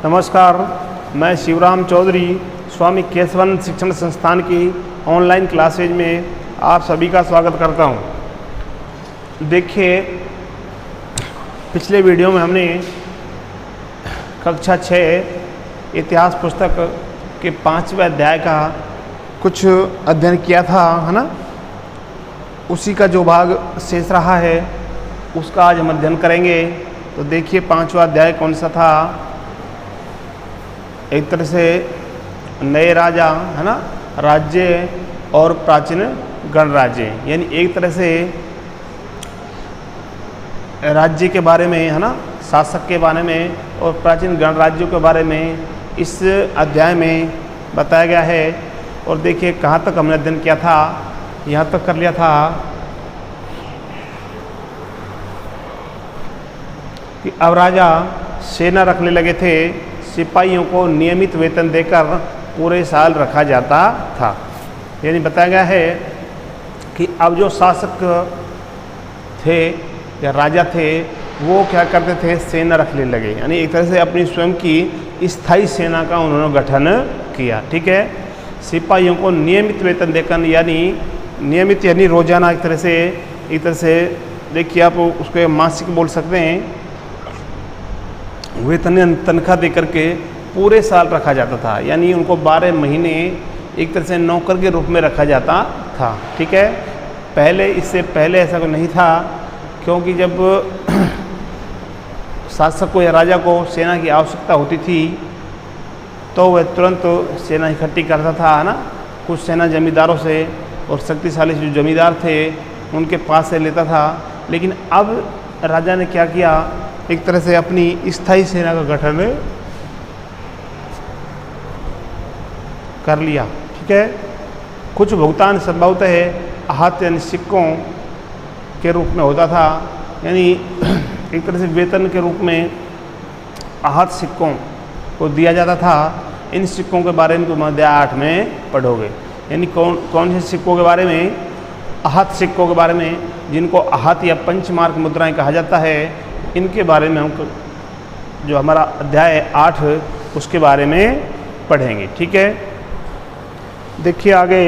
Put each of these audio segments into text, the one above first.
नमस्कार, मैं शिवराम चौधरी स्वामी केशवानंद शिक्षण संस्थान की ऑनलाइन क्लासेज में आप सभी का स्वागत करता हूं। देखिए, पिछले वीडियो में हमने कक्षा 6 इतिहास पुस्तक के 5वें अध्याय का कुछ अध्ययन किया था, है ना। उसी का जो भाग शेष रहा है उसका आज हम अध्ययन करेंगे। तो देखिए, 5वां अध्याय कौन सा था। एक तरह से नए राजा, है ना, राज्य और प्राचीन गणराज्य, यानी एक तरह से राज्य के बारे में, है ना, शासक के बारे में और प्राचीन गणराज्यों के बारे में इस अध्याय में बताया गया है। और देखिए कहाँ तक हमने अध्ययन किया था, यहाँ तक कर लिया था कि अब राजा सेना रखने लगे थे, सिपाहियों को नियमित वेतन देकर पूरे साल रखा जाता था। यानी बताया गया है कि अब जो शासक थे या राजा थे वो क्या करते थे, सेना रखने लगे, यानी एक तरह से अपनी स्वयं की स्थायी सेना का उन्होंने गठन किया। ठीक है, सिपाहियों को नियमित वेतन देकर, यानी नियमित यानी रोजाना, एक तरह से देखिए आप उसको मासिक बोल सकते हैं, वेतन तनख्वाह दे करके पूरे साल रखा जाता था। यानी उनको 12 महीने एक तरह से नौकर के रूप में रखा जाता था। ठीक है, इससे पहले ऐसा कोई नहीं था, क्योंकि जब शासक को या राजा को सेना की आवश्यकता होती थी तो वह तुरंत सेना इकट्ठी करता था, है ना। कुछ सेना जमींदारों से और शक्तिशाली जो जमींदार थे उनके पास से लेता था। लेकिन अब राजा ने क्या किया, एक तरह से अपनी स्थायी सेना का गठन कर लिया। ठीक है, कुछ भुगतान संभवतः आहत यानी सिक्कों के रूप में होता था, यानी एक तरह से वेतन के रूप में आहत सिक्कों को दिया जाता था। इन सिक्कों के बारे में तुम अध्याय 8 में पढ़ोगे। यानी कौन से सिक्कों के बारे में, आहत सिक्कों के बारे में, जिनको आहत या पंचमार्क मुद्राएं कहा जाता है, इनके बारे में हम जो हमारा अध्याय 8 उसके बारे में पढ़ेंगे। ठीक है, देखिए आगे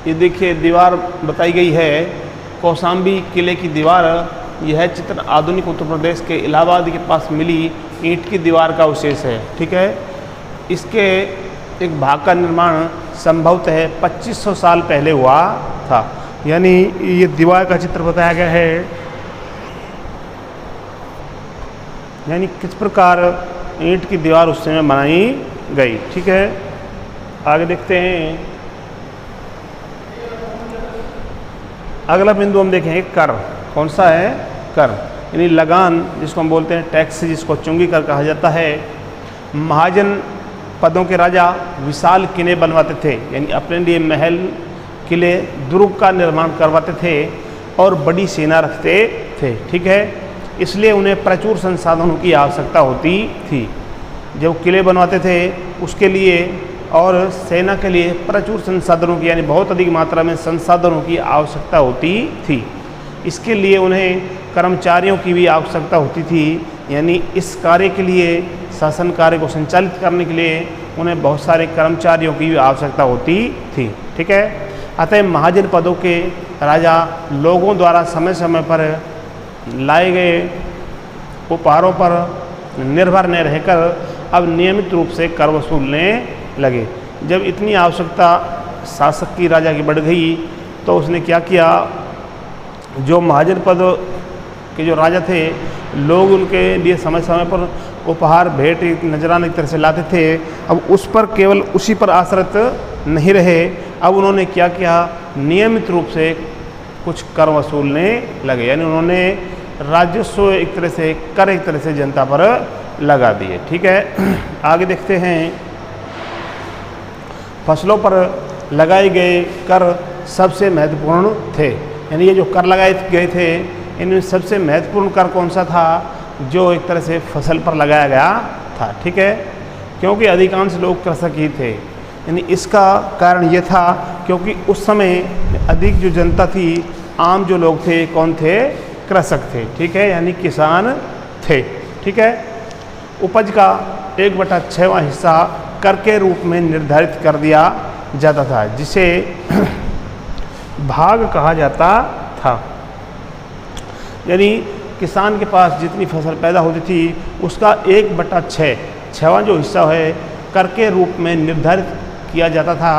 ये देखिए दीवार बताई गई है, कौशाम्बी किले की दीवार। यह चित्र आधुनिक उत्तर प्रदेश के इलाहाबाद के पास मिली ईंट की दीवार का अवशेष है। ठीक है, इसके एक भाग का निर्माण संभवतः 2500 साल पहले हुआ था। यानी ये दीवार का चित्र बताया गया है, यानी किस प्रकार ईंट की दीवार उस समय बनाई गई। ठीक है, आगे देखते हैं। अगला बिंदु हम देखेंगे कर। कौन सा है, कर, यानी लगान, जिसको हम बोलते हैं टैक्स, जिसको चुंगी कर कहा जाता है। महाजन पदों के राजा विशाल किले बनवाते थे, यानी अपने लिए महल, किले, दुर्ग का निर्माण करवाते थे और बड़ी सेना रखते थे। ठीक है, इसलिए उन्हें प्रचुर संसाधनों की आवश्यकता होती थी। जब किले बनवाते थे उसके लिए और सेना के लिए प्रचुर संसाधनों की, यानी बहुत अधिक मात्रा में संसाधनों की आवश्यकता होती थी। इसके लिए उन्हें कर्मचारियों की भी आवश्यकता होती थी, यानी इस कार्य के लिए, शासन कार्य को संचालित करने के लिए उन्हें बहुत सारे कर्मचारियों की भी आवश्यकता होती थी। ठीक है, अतः महाजन पदों के राजा लोगों द्वारा समय समय पर लाए गए उपहारों पर निर्भर न रहकर अब नियमित रूप से कर वसूलने लगे। जब इतनी आवश्यकता शासक की, राजा की बढ़ गई तो उसने क्या किया, जो महाजन पद के जो राजा थे, लोग उनके लिए समय समय पर उपहार, भेंट, नजराना एक तरह से लाते थे। अब उस पर केवल उसी पर आश्रित नहीं रहे, अब उन्होंने क्या किया, नियमित रूप से कुछ कर वसूलने लगे। यानी उन्होंने राजस्व एक तरह से, कर एक तरह से जनता पर लगा दिए। ठीक है, आगे देखते हैं। फसलों पर लगाए गए कर सबसे महत्वपूर्ण थे, यानी ये जो कर लगाए गए थे इनमें सबसे महत्वपूर्ण कर कौन सा था, जो एक तरह से फसल पर लगाया गया था। ठीक है, क्योंकि अधिकांश लोग कृषक ही थे। यानी इसका कारण ये था क्योंकि उस समय अधिक जो जनता थी, आम जो लोग थे, कौन थे, कृषक थे, ठीक है, यानी किसान थे, ठीक है। उपज का 1/6वां हिस्सा कर के रूप में निर्धारित कर दिया जाता था, जिसे भाग कहा जाता था। यानी किसान के पास जितनी फसल पैदा होती थी उसका 1/6वां जो हिस्सा है कर के रूप में निर्धारित किया जाता था,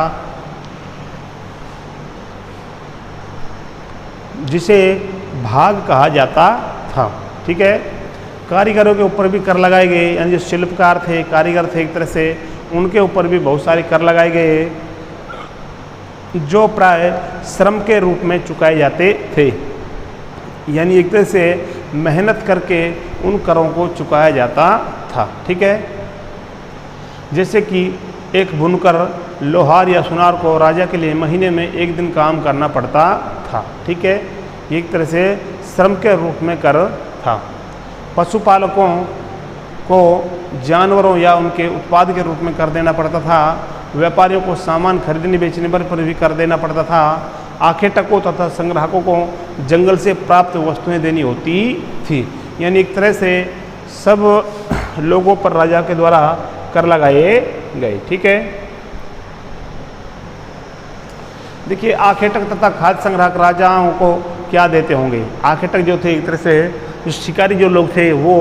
जिसे भाग कहा जाता था, ठीक है। कारीगरों के ऊपर भी कर लगाए गए, यानी जो शिल्पकार थे, कारीगर थे एक तरह से, उनके ऊपर भी बहुत सारे कर लगाए गए, जो प्राय श्रम के रूप में चुकाए जाते थे। यानी एक तरह से मेहनत करके उन करों को चुकाया जाता था, ठीक है। जैसे कि एक बुनकर, लोहार या सुनार को राजा के लिए महीने में 1 दिन काम करना पड़ता था, ठीक है। एक तरह से श्रम के रूप में कर था। पशुपालकों को जानवरों या उनके उत्पाद के रूप में कर देना पड़ता था। व्यापारियों को सामान खरीदने बेचने पर भी कर देना पड़ता था। आखेटकों तथा संग्राहकों को जंगल से प्राप्त वस्तुएं देनी होती थी। यानी एक तरह से सब लोगों पर राजा के द्वारा कर लगाए गए, ठीक है। देखिए, आखेटक तथा खाद्य संग्राहक राजाओं को क्या देते होंगे। आखेटक जो थे एक तरह से जो शिकारी जो लोग थे वो,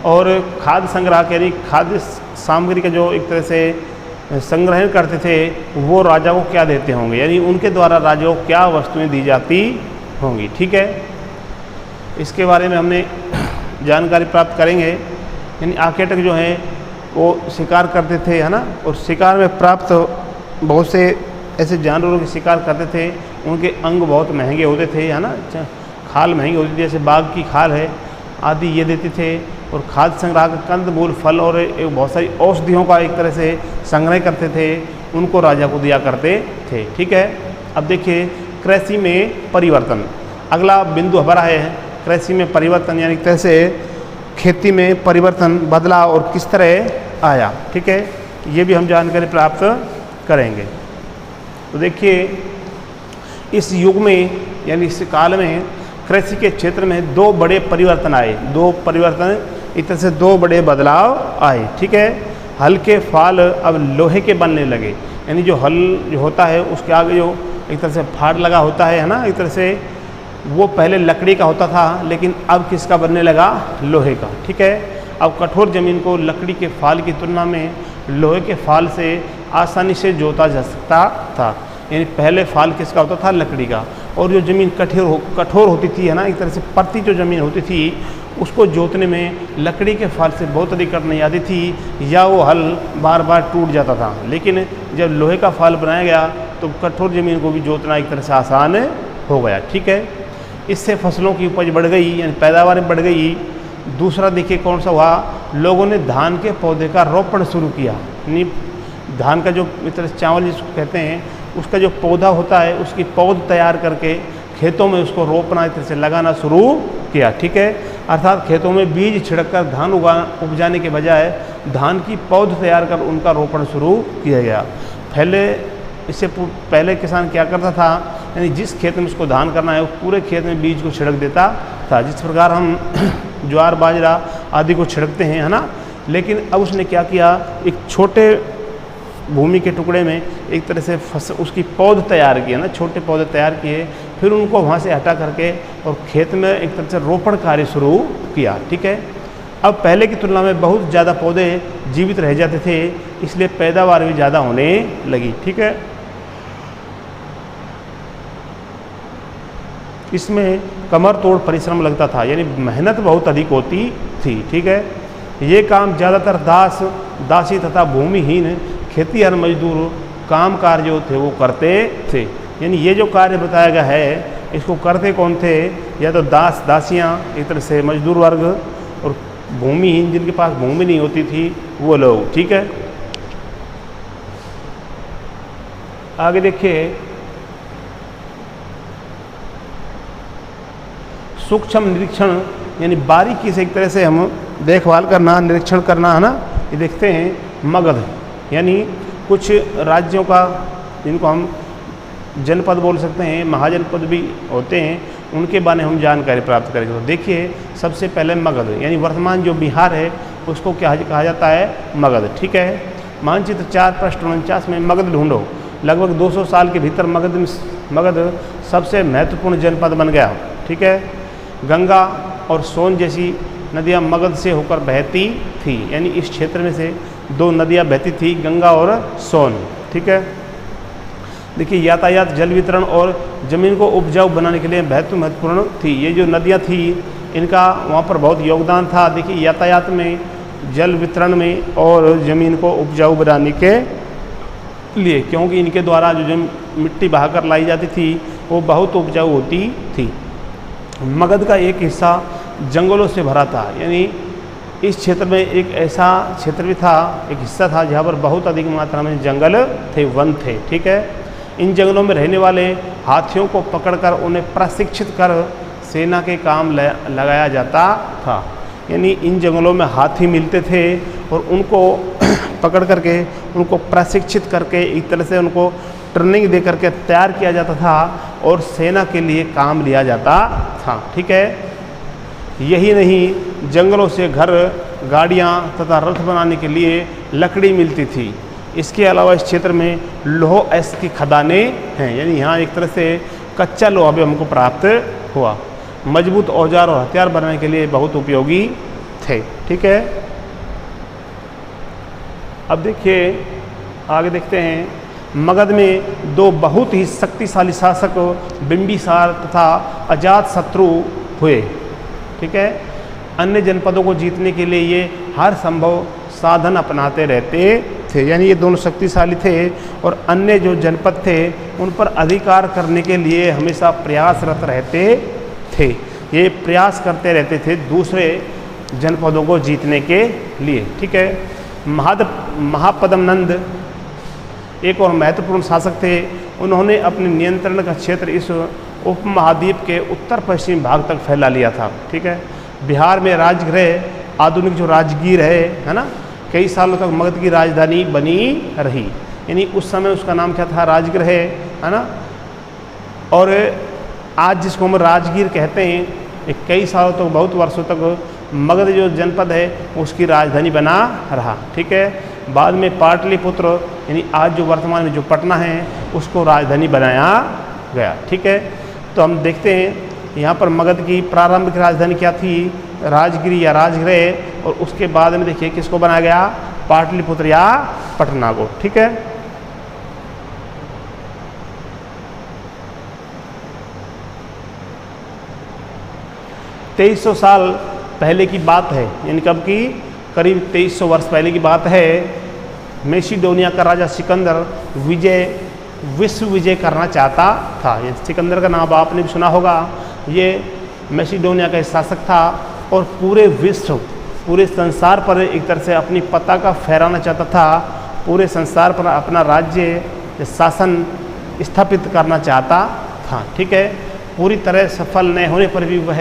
और खाद्य संग्राहक यानी खाद्य सामग्री का जो एक तरह से संग्रहण करते थे, वो राजा को क्या देते होंगे, यानी उनके द्वारा राजा को क्या वस्तुएं दी जाती होंगी, ठीक है। इसके बारे में हमने जानकारी प्राप्त करेंगे। यानी आखेटक जो है वो शिकार करते थे, है ना, और शिकार में प्राप्त बहुत से ऐसे जानवरों के शिकार करते थे। उनके अंग बहुत महंगे होते थे, है ना, खाल महंगी होती थी, जैसे बाघ की खाल है आदि ये देते थे। और खाद्य संग्रह कंद मूल फल और बहुत सारी औषधियों का एक तरह से संग्रह करते थे, उनको राजा को दिया करते थे, ठीक है। अब देखिए कृषि में परिवर्तन, अगला बिंदु हमारा है कृषि में परिवर्तन, यानी एक तरह से खेती में परिवर्तन बदला और किस तरह आया, ठीक है। ये भी हम जानकारी प्राप्त करेंगे। तो देखिए इस युग में यानी इस काल में कृषि के क्षेत्र में 2 बड़े परिवर्तन आए, 2 परिवर्तन एक तरह से 2 बड़े बदलाव आए, ठीक है। हल के फाल अब लोहे के बनने लगे, यानी जो हल जो होता है उसके आगे जो एक तरह से फाड़ लगा होता है ना, एक तरह से वो पहले लकड़ी का होता था, लेकिन अब किसका बनने लगा, लोहे का, ठीक है। अब कठोर ज़मीन को लकड़ी के फाल की तुलना में लोहे के फाल से आसानी से जोता जा सकता था। यानी पहले फाल किसका होता था, लकड़ी का, और जो ज़मीन कठोर होती थी, है ना, एक तरह से परती जो ज़मीन होती थी उसको जोतने में लकड़ी के फाल से बहुत दिक्कत नहीं आती थी, या वो हल बार बार टूट जाता था। लेकिन जब लोहे का फाल बनाया गया तो कठोर ज़मीन को भी जोतना एक तरह से आसान हो गया, ठीक है। इससे फसलों की उपज बढ़ गई, यानी पैदावार बढ़ गई। दूसरा देखिए कौन सा हुआ, लोगों ने धान के पौधे का रोपण शुरू किया। यानी धान का जो इस तरह चावल जिसको कहते हैं उसका जो पौधा होता है उसकी पौध तैयार करके खेतों में उसको रोपना, इस तरह से लगाना शुरू किया, ठीक है। अर्थात खेतों में बीज छिड़ककर धान उपजाने के बजाय धान की पौध तैयार कर उनका रोपण शुरू किया गया। इससे पहले किसान क्या करता था, यानी जिस खेत में उसको धान करना है उस पूरे खेत में बीज को छिड़क देता था, जिस प्रकार हम ज्वार बाजरा आदि को छिड़कते हैं, है ना। लेकिन अब उसने क्या किया, एक छोटे भूमि के टुकड़े में एक तरह से उसकी पौध तैयार किए ना, छोटे पौधे तैयार किए, फिर उनको वहाँ से हटा करके और खेत में एक तरह से रोपण कार्य शुरू किया, ठीक है। अब पहले की तुलना में बहुत ज़्यादा पौधे जीवित रह जाते थे, इसलिए पैदावार भी ज़्यादा होने लगी, ठीक है। इसमें कमर तोड़ परिश्रम लगता था, यानी मेहनत बहुत अधिक होती थी, ठीक है। ये काम ज़्यादातर दासी तथा भूमिहीन खेतीहर मजदूर कामकार जो थे वो करते थे। यानी ये जो कार्य बताया गया है इसको करते कौन थे, या तो दासियाँ एक तरह से मजदूर वर्ग, और भूमिहीन जिनके पास भूमि नहीं होती थी वो लोग, ठीक है। आगे देखिए सूक्ष्म निरीक्षण, यानी बारीकी से एक तरह से हम देखभाल करना, निरीक्षण करना, है ना। ये देखते हैं मगध, यानी कुछ राज्यों का जिनको हम जनपद बोल सकते हैं, महाजनपद भी होते हैं, उनके बारे में हम जानकारी प्राप्त करेंगे। तो देखिए सबसे पहले मगध, यानी वर्तमान जो बिहार है उसको क्या कहा जाता है, मगध। ठीक है, मानचित्र 4 पृष्ठ 49 में मगध ढूंढो। लगभग 200 साल के भीतर मगध सबसे महत्वपूर्ण जनपद बन गया। ठीक है, गंगा और सोन जैसी नदियाँ मगध से होकर बहती थी, यानी इस क्षेत्र में से 2 नदियाँ बहती थी, गंगा और सोन। ठीक है, देखिए यातायात, जल वितरण और ज़मीन को उपजाऊ बनाने के लिए महत्वपूर्ण थी। ये जो नदियाँ थी इनका वहाँ पर बहुत योगदान था। देखिए यातायात में, जल वितरण में और ज़मीन को उपजाऊ बनाने के लिए, क्योंकि इनके द्वारा जो मिट्टी बहाकर लाई जाती थी वो बहुत उपजाऊ होती थी। मगध का एक हिस्सा जंगलों से भरा था, यानी इस क्षेत्र में एक ऐसा क्षेत्र भी था, एक हिस्सा था जहाँ पर बहुत अधिक मात्रा में जंगल थे, वन थे। ठीक है, इन जंगलों में रहने वाले हाथियों को पकड़कर उन्हें प्रशिक्षित कर सेना के काम लगाया जाता था। यानी इन जंगलों में हाथी मिलते थे और उनको पकड़ करके उनको प्रशिक्षित करके एक तरह से उनको ट्रेनिंग दे करके तैयार किया जाता था और सेना के लिए काम लिया जाता था। ठीक है, यही नहीं, जंगलों से घर, गाड़ियाँ तथा रथ बनाने के लिए लकड़ी मिलती थी। इसके अलावा इस क्षेत्र में लोह अयस्क की खदानें हैं, यानी यहाँ एक तरह से कच्चा लोहा भी हमको प्राप्त हुआ। मजबूत औजार और हथियार बनाने के लिए बहुत उपयोगी थे। ठीक है, अब देखिए आगे देखते हैं। मगध में 2 बहुत ही शक्तिशाली शासक बिंबिसार तथा अजातशत्रु हुए। ठीक है, अन्य जनपदों को जीतने के लिए ये हर संभव साधन अपनाते रहते थे, यानी ये दोनों शक्तिशाली थे और अन्य जो जनपद थे उन पर अधिकार करने के लिए हमेशा प्रयासरत रहते थे। ये प्रयास करते रहते थे दूसरे जनपदों को जीतने के लिए। ठीक है, महापद्मनंद एक और महत्वपूर्ण शासक थे। उन्होंने अपने नियंत्रण का क्षेत्र इस उपमहाद्वीप के उत्तर पश्चिमी भाग तक फैला लिया था। ठीक है, बिहार में राजगृह, आधुनिक जो राजगीर है ना, कई सालों तक मगध की राजधानी बनी रही। यानी उस समय उसका नाम क्या था, राजगृह है ना। और आज जिसको हम राजगीर कहते हैं, कई सालों तक, बहुत वर्षों तक मगध जो जनपद है उसकी राजधानी बना रहा। ठीक है, बाद में पाटलिपुत्र, यानी आज जो वर्तमान में जो पटना है उसको राजधानी बनाया गया। ठीक है, तो हम देखते हैं यहाँ पर मगध की प्रारंभिक राजधानी क्या थी, राजगिरी या राजगृह, और उसके बाद में देखिए किसको बनाया गया, पाटलिपुत्र या पटना को। ठीक है, तेईस 2300 साल पहले की बात है, यानी कब की, करीब 2300 वर्ष पहले की बात है। मैसिडोनिया का राजा सिकंदर विश्व विजय करना चाहता था। ये सिकंदर का नाम आपने भी सुना होगा। ये मैसिडोनिया का शासक था और पूरे विश्व, पूरे संसार पर एक तरह से अपनी पताका फहराना चाहता था। पूरे संसार पर अपना राज्य शासन स्थापित करना चाहता था। ठीक है, पूरी तरह सफल नहीं होने पर भी वह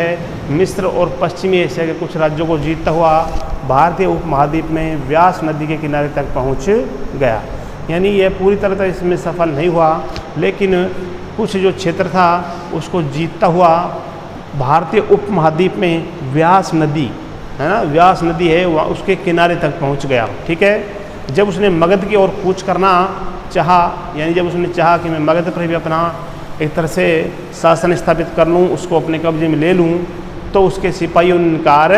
मिस्र और पश्चिमी एशिया के कुछ राज्यों को जीतता हुआ भारतीय उपमहाद्वीप में व्यास नदी के किनारे तक पहुंच गया। यानी यह पूरी तरह से इसमें सफल नहीं हुआ, लेकिन कुछ जो क्षेत्र था उसको जीतता हुआ भारतीय उपमहाद्वीप में व्यास नदी है ना, व्यास नदी है वह उसके किनारे तक पहुंच गया। ठीक है, जब उसने मगध की ओर कूच करना चाहा, यानी जब उसने चाहा कि मैं मगध पर भी अपना एक तरह से शासन स्थापित कर लूँ, उसको अपने कब्जे में ले लूँ, तो उसके सिपाहियों ने इनकार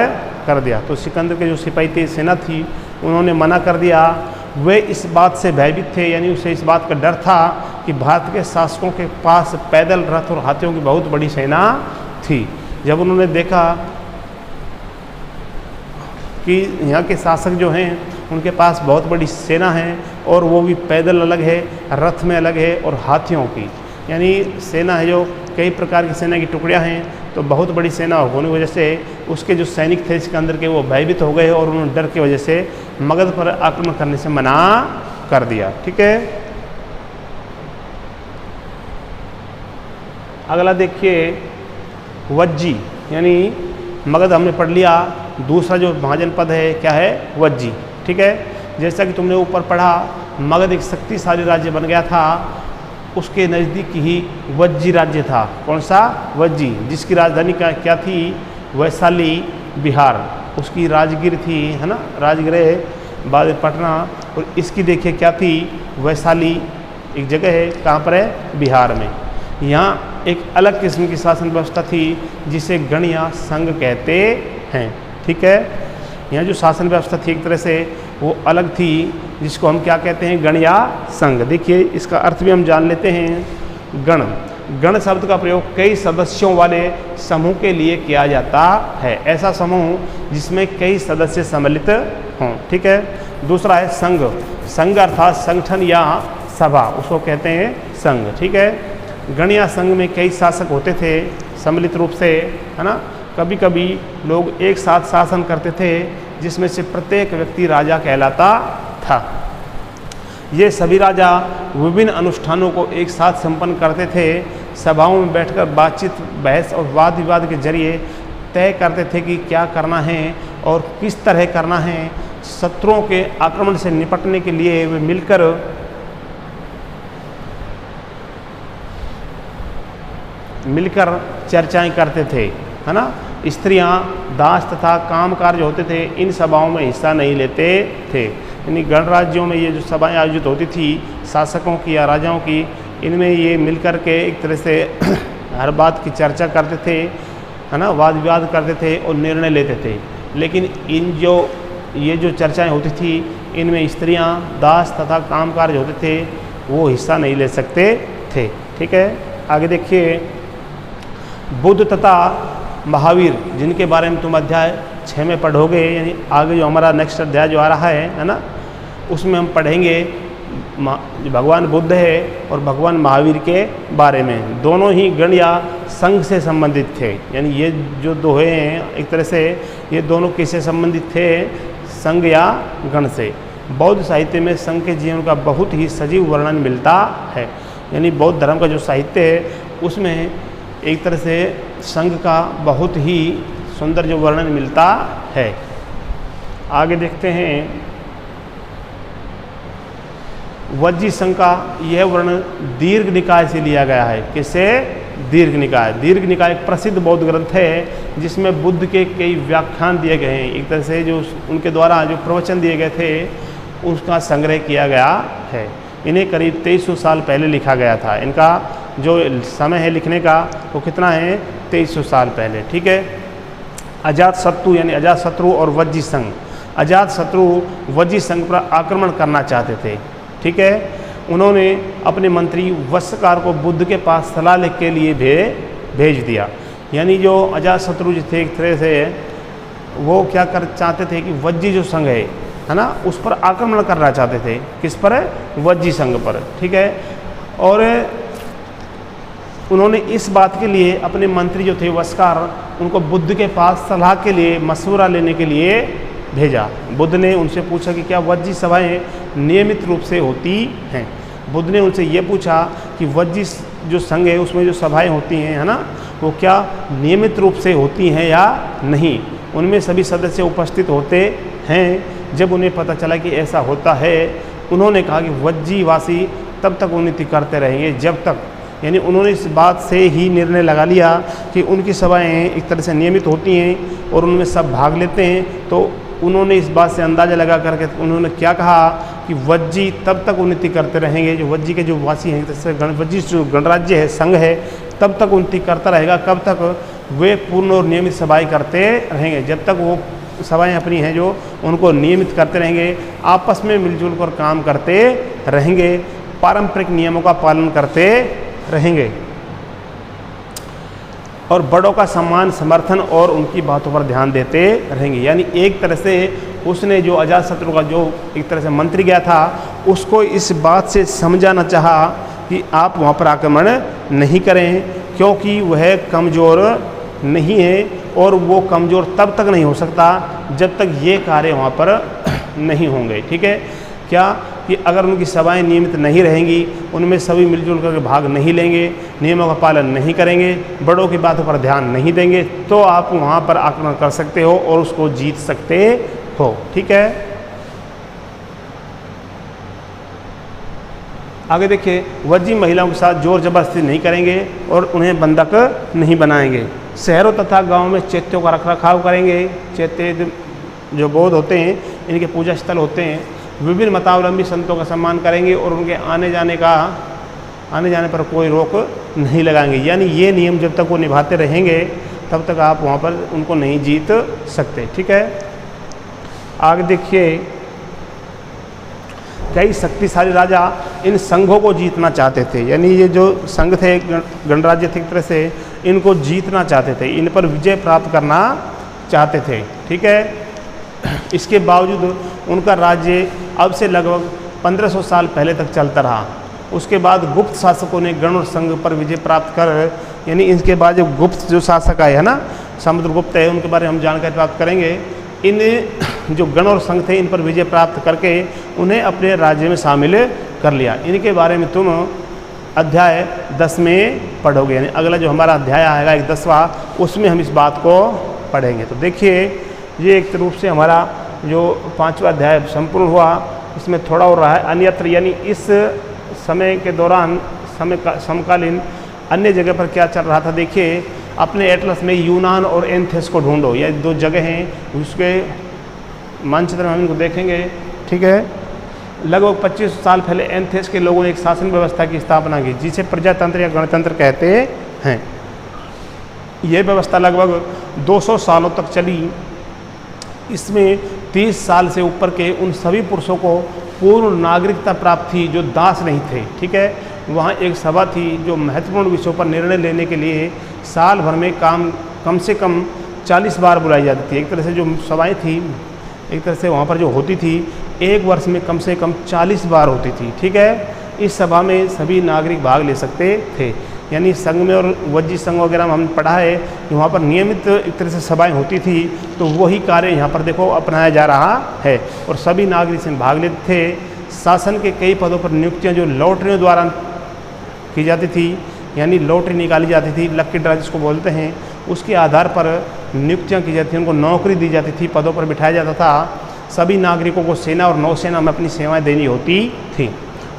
कर दिया। तो सिकंदर के जो सिपाही थे, सेना थी, उन्होंने मना कर दिया। वे इस बात से भयभीत थे, यानी उसे इस बात का डर था कि भारत के शासकों के पास पैदल रथ और हाथियों की बहुत बड़ी सेना थी। जब उन्होंने देखा कि यहाँ के शासक जो हैं उनके पास बहुत बड़ी सेना है और वो भी पैदल अलग है, रथ में अलग है और हाथियों की, यानी सेना है जो कई प्रकार की सेना की टुकड़ियाँ हैं, तो बहुत बड़ी सेना होने की वजह से उसके जो सैनिक थे सिकंदर के, वो भयभीत हो गए और उन्होंने डर की वजह से मगध पर आक्रमण करने से मना कर दिया। ठीक है, अगला देखिए वज्जी, यानी मगध हमने पढ़ लिया। दूसरा जो महाजनपद है क्या है, वज्जी। ठीक है, जैसा कि तुमने ऊपर पढ़ा, मगध एक शक्तिशाली राज्य बन गया था उसके नज़दीक ही वज्जी राज्य था। कौन सा? वज्जी, जिसकी राजधानी क्या थी? वैशाली, बिहार। उसकी राजगीर थी, है ना, राजगृह, बाद पटना। और इसकी देखिए क्या थी? वैशाली एक जगह है, कहाँ पर है? बिहार में। यहाँ एक अलग किस्म की शासन व्यवस्था थी जिसे गणिया संघ कहते हैं। ठीक है, यहाँ जो शासन व्यवस्था थी एक तरह से वो अलग थी, जिसको हम क्या कहते हैं? गणिया संघ। देखिए इसका अर्थ भी हम जान लेते हैं। गण शब्द का प्रयोग कई सदस्यों वाले समूह के लिए किया जाता है। ऐसा समूह जिसमें कई सदस्य सम्मिलित हों। ठीक है। दूसरा है संघ। संघ अर्थात संगठन या सभा, उसको कहते हैं संघ। ठीक है। गणिया संघ में कई शासक होते थे सम्मिलित रूप से, है ना। कभी कभी लोग एक साथ शासन करते थे, जिसमें से प्रत्येक व्यक्ति राजा कहलाता था। ये सभी राजा विभिन्न अनुष्ठानों को एक साथ संपन्न करते थे। सभाओं में बैठकर बातचीत, बहस और वाद विवाद के जरिए तय करते थे कि क्या करना है और किस तरह करना है। शत्रुओं के आक्रमण से निपटने के लिए वे मिलकर चर्चाएं करते थे, है ना। स्त्रियां, दास तथा काम कार्य होते थे इन सभाओं में हिस्सा नहीं लेते थे। यानी गणराज्यों में ये जो सभाएं आयोजित होती थी शासकों की या राजाओं की, इनमें ये मिलकर के एक तरह से हर बात की चर्चा करते थे, है ना, वाद विवाद करते थे और निर्णय लेते थे। लेकिन ये जो चर्चाएं होती थी इनमें स्त्रियां, दास तथा काम कार्य होते थे, वो हिस्सा नहीं ले सकते थे। ठीक है। आगे देखिए, बुद्ध तथा महावीर, जिनके बारे में तुम अध्याय 6 में पढ़ोगे, यानी आगे जो हमारा नेक्स्ट अध्याय जो आ रहा है ना, उसमें हम पढ़ेंगे भगवान बुद्ध है और भगवान महावीर के बारे में। दोनों ही गण या संघ से संबंधित थे। यानी ये जो दोहे हैं एक तरह से ये दोनों किससे संबंधित थे? संघ या गण से। बौद्ध साहित्य में संघ के जीवन का बहुत ही सजीव वर्णन मिलता है। यानी बौद्ध धर्म का जो साहित्य है उसमें एक तरह से संघ का बहुत ही सुंदर जो वर्णन मिलता है। आगे देखते हैं, वज्जी संघ का यह वर्णन दीर्घ निकाय से लिया गया है। किससे? दीर्घ निकाय। दीर्घ निकाय एक प्रसिद्ध बौद्ध ग्रंथ है जिसमें बुद्ध के कई व्याख्यान दिए गए हैं। एक तरह से जो उनके द्वारा जो प्रवचन दिए गए थे उसका संग्रह किया गया है। इन्हें करीब 2300 साल पहले लिखा गया था। इनका जो समय है लिखने का वो कितना है? 2300 साल पहले। ठीक है। अजातशत्रु यानी अजातशत्रु और वज्जी संघ। अजातशत्रु वज्जी संघ पर आक्रमण करना चाहते थे। ठीक है। उन्होंने अपने मंत्री वत्सकार को बुद्ध के पास सलाह लेने के लिए भेज दिया। यानी जो अजातशत्रु जो थे एक तरह से वो क्या कर चाहते थे कि वज्जी जो संघ है ना, उस पर आक्रमण करना चाहते थे। किस पर? वज्जी संघ पर। ठीक है। और उन्होंने इस बात के लिए अपने मंत्री जो थे वत्सकार, उनको बुद्ध के पास सलाह के लिए, मशवरा लेने के लिए भेजा। बुद्ध ने उनसे पूछा कि क्या वज्जी सभाएं नियमित रूप से होती हैं। बुद्ध ने उनसे ये पूछा कि वज्जी जो संघ है उसमें जो सभाएं होती हैं, है ना, वो क्या नियमित रूप से होती हैं या नहीं। उनमें सभी सदस्य उपस्थित होते हैं। जब उन्हें पता चला कि ऐसा होता है, उन्होंने कहा कि वज्जी वासी तब तक उन्नति करते रहेंगे जब तक, यानी उन्होंने इस बात से ही निर्णय लगा लिया कि उनकी सभाएं एक तरह से नियमित होती हैं और उनमें सब भाग लेते हैं। तो उन्होंने इस बात से अंदाज़ा लगा करके उन्होंने क्या कहा कि वज्जी तब तक उन्नति करते रहेंगे, जो वज्जी के जो वासी हैं, जैसे वज्जी जो गणराज्य है, संघ है, तब तक उन्नति करता रहेगा। कब तक? वे पूर्ण और नियमित सभाएँ करते रहेंगे। जब तक वो सभाएँ अपनी हैं जो उनको नियमित करते रहेंगे, आपस में मिलजुल कर काम करते रहेंगे, पारंपरिक नियमों का पालन करते रहेंगे और बड़ों का सम्मान, समर्थन और उनकी बातों पर ध्यान देते रहेंगे। यानी एक तरह से उसने जो अजातशत्रु का जो एक तरह से मंत्री गया था उसको इस बात से समझाना चाहा कि आप वहाँ पर आक्रमण नहीं करें, क्योंकि वह कमज़ोर नहीं है और वो कमज़ोर तब तक नहीं हो सकता जब तक ये कार्य वहाँ पर नहीं होंगे। ठीक है। क्या कि अगर उनकी सभाएं नियमित नहीं रहेंगी, उनमें सभी मिलजुल कर भाग नहीं लेंगे, नियमों का पालन नहीं करेंगे, बड़ों की बातों पर ध्यान नहीं देंगे, तो आप वहाँ पर आक्रमण कर सकते हो और उसको जीत सकते हो। ठीक है। आगे देखिए, वज्जी महिलाओं के साथ जोर जबरदस्ती नहीं करेंगे और उन्हें बंधक नहीं बनाएंगे। शहरों तथा गाँव में चैत्यों का रखरखाव करेंगे। चैत्य जो बौद्ध होते हैं, इनके पूजा स्थल होते हैं। विभिन्न मतावलंबी संतों का सम्मान करेंगे और उनके आने जाने पर कोई रोक नहीं लगाएंगे। यानी ये नियम जब तक वो निभाते रहेंगे तब तक आप वहाँ पर उनको नहीं जीत सकते। ठीक है, आगे देखिए, कई शक्तिशाली राजा इन संघों को जीतना चाहते थे। यानी ये जो संघ थे, गणराज्य थे, एक तरह से इनको जीतना चाहते थे, इन पर विजय प्राप्त करना चाहते थे। ठीक है, इसके बावजूद उनका राज्य अब से लगभग 1500 साल पहले तक चलता रहा। उसके बाद गुप्त शासकों ने गण और संघ पर विजय प्राप्त कर, यानी इसके बाद जो गुप्त जो शासक आए हैं ना, समुद्रगुप्त है, उनके बारे में हम जानकारी प्राप्त करेंगे। इन जो गण और संघ थे, इन पर विजय प्राप्त करके उन्हें अपने राज्य में शामिल कर लिया। इनके बारे में तुम अध्याय 10 में पढ़ोगे, यानी अगला जो हमारा अध्याय आएगा 10वां, उसमें हम इस बात को पढ़ेंगे। तो देखिए, ये एक रूप से हमारा जो 5वां अध्याय संपूर्ण हुआ। इसमें थोड़ा हो रहा है अन्यत्र, यानी इस समय के दौरान समकालीन अन्य जगह पर क्या चल रहा था। देखिए, अपने एटलस में यूनान और एंथेस को ढूंढो। ये 2 जगह हैं, उसके मानचित्र में हम इनको देखेंगे। ठीक है, लगभग 25 साल पहले एंथेस के लोगों ने एक शासन व्यवस्था की स्थापना की, जिसे प्रजातंत्र या गणतंत्र कहते हैं। यह व्यवस्था लगभग 200 सालों तक चली। इसमें 30 साल से ऊपर के उन सभी पुरुषों को पूर्ण नागरिकता प्राप्त थी जो दास नहीं थे। ठीक है, वहाँ एक सभा थी जो महत्वपूर्ण विषयों पर निर्णय लेने के लिए साल भर में कम से कम 40 बार बुलाई जाती थी। एक तरह से जो सभाएं थी, एक तरह से वहाँ पर जो होती थी, एक वर्ष में कम से कम 40 बार होती थी। ठीक है, इस सभा में सभी नागरिक भाग ले सकते थे। यानी संघ में और वज्जी संघ वगैरह में हमने पढ़ा है कि वहाँ पर नियमित एक तरह से सभाएं होती थी। तो वही कार्य यहाँ पर देखो अपनाया जा रहा है और सभी नागरिक इसमें भाग लेते थे। शासन के कई पदों पर नियुक्तियाँ जो लॉटरियों द्वारा की जाती थी, यानी लॉटरी निकाली जाती थी, लक्की ड्रा जिसको बोलते हैं, उसके आधार पर नियुक्तियाँ की जाती थी, उनको नौकरी दी जाती थी, पदों पर बिठाया जाता था। सभी नागरिकों को सेना और नौसेना में अपनी सेवाएं देनी होती थी।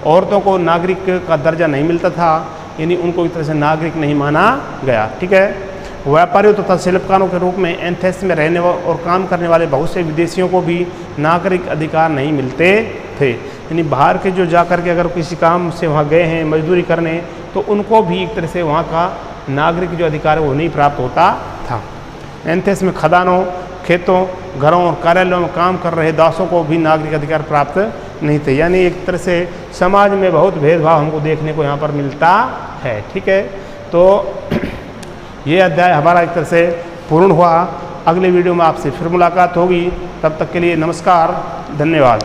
औरतों को नागरिक का दर्जा नहीं मिलता था, यानी उनको एक तरह से नागरिक नहीं माना गया। ठीक है, व्यापारियों तथा शिल्पकारों के रूप में एंथेस में रहने और काम करने वाले बहुत से विदेशियों को भी नागरिक अधिकार नहीं मिलते थे। यानी बाहर के जो जाकर के अगर किसी काम से वहाँ गए हैं मजदूरी करने, तो उनको भी एक तरह से वहाँ का नागरिक जो अधिकार है वो नहीं प्राप्त होता था। एंथेस में खदानों, खेतों, घरों और कार्यालयों में काम कर रहे दासों को भी नागरिक अधिकार प्राप्त नहीं थे। यानी एक तरह से समाज में बहुत भेदभाव हमको देखने को यहाँ पर मिलता है। ठीक है, तो ये अध्याय हमारा एक तरह से पूर्ण हुआ। अगले वीडियो में आपसे फिर मुलाकात होगी। तब तक के लिए नमस्कार, धन्यवाद।